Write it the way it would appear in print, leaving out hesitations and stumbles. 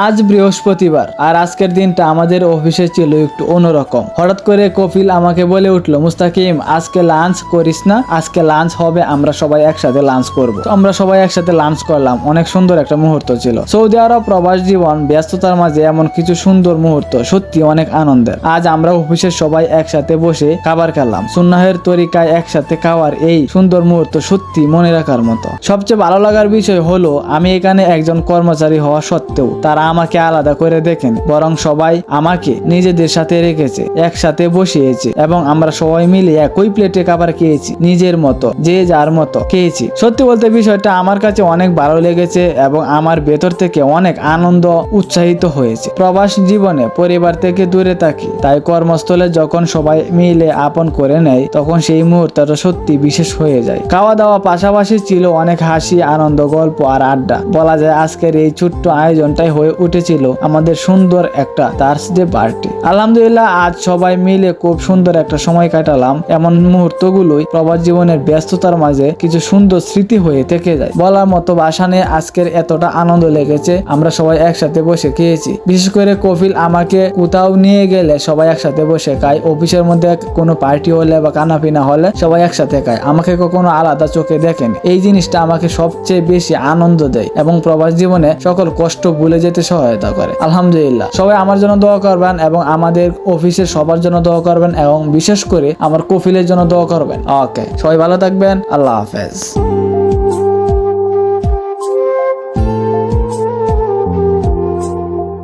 আজ বৃহস্পতিবার আর আজকের দিনটা আমাদের অফিসে ছিল একটু অন্যরকম। হঠাৎ করে কপিল আমাকে বলে উঠলো, মুস্তাকিম আজকে লাঞ্চ করিস না, আজকে লাঞ্চ হবে, আমরা সবাই একসাথে লাঞ্চ করব। তো আমরা সবাই একসাথে লাঞ্চ করলাম, অনেক সুন্দর একটা মুহূর্ত ছিল। সৌদি আরব প্রবাস জীবন ব্যস্ততার মাঝে এমন কিছু সুন্দর মুহূর্ত সত্যি অনেক আনন্দের। আজ আমরা অফিসের সবাই একসাথে বসে খাবার খেলাম। সুন্নাহের তরিকায় একসাথে খাওয়ার এই সুন্দর মুহূর্ত সত্যি মনে রাখার মতো। সবচেয়ে ভালো লাগার বিষয় হলো আমি এখানে একজন কর্মচারী হওয়া সত্ত্বেও তারা আমাকে আলাদা করে দেখেন, বরং সবাই আমাকে নিজেদের সাথে রেখেছে, একসাথে বসিয়েছে এবং আমরা সবাই মিলে একই প্লেটে খাবার খেয়েছি, নিজের মতো যে যার মতো খেয়েছি। সত্যি বলতে বিষয়টা আমার কাছে অনেক ভালো লেগেছে এবং আমার ভেতর থেকে অনেক আনন্দ উৎসাহিত হয়েছে। প্রবাস জীবনে পরিবার থেকে দূরে থাকি, তাই কর্মস্থলে যখন সবাই মিলে আপন করে নেয় তখন সেই মুহূর্তটা সত্যি বিশেষ হয়ে যায়। খাওয়া দাওয়া পাশাপাশি ছিল অনেক হাসি, আনন্দ, গল্প আর আড্ডা। বলা যায় আজকের এই ছোট্ট আয়োজনটাই হয়ে উঠেছিল আমাদের সুন্দর একটা থার্সডে পার্টি। আলহামদুলিল্লাহ আজ সবাই মিলে খুব সুন্দর একটা সময় কাটালাম। এমন মুহূর্তগুলোই প্রবাস জীবনের ব্যস্ততার মাঝে কিছু সুন্দর স্মৃতি হয়ে থেকে যায়। বলার মতো ভাষা নেই আজকের এতটা আনন্দ লেগেছে। আমরা সবাই একসাথে বসে খেয়েছি। বিশেষ করে কপিল আমাকে কোথাও নিয়ে গেলে সবাই একসাথে বসে খায়। অফিসের মধ্যে কোনো পার্টি হলে বা কানাপিনা হলে সবাই একসাথে খায়, আমাকে কখনো আলাদা চোখে দেখেন। এই জিনিসটা আমাকে সবচেয়ে বেশি আনন্দ দেয় এবং প্রবাস জীবনে সকল কষ্ট ভুলে যেতে সহায়তা করে। আলহামদুলিল্লাহ সবাই আমার জন্য দোয়া করবেন এবং আমাদের অফিসের সবার জন্য দোয়া করবেন এবং বিশেষ করে আমার কপিলের জন্য দোয়া করবেন। ওকে, সবাই ভালো থাকবেন। আল্লাহ হাফেজ।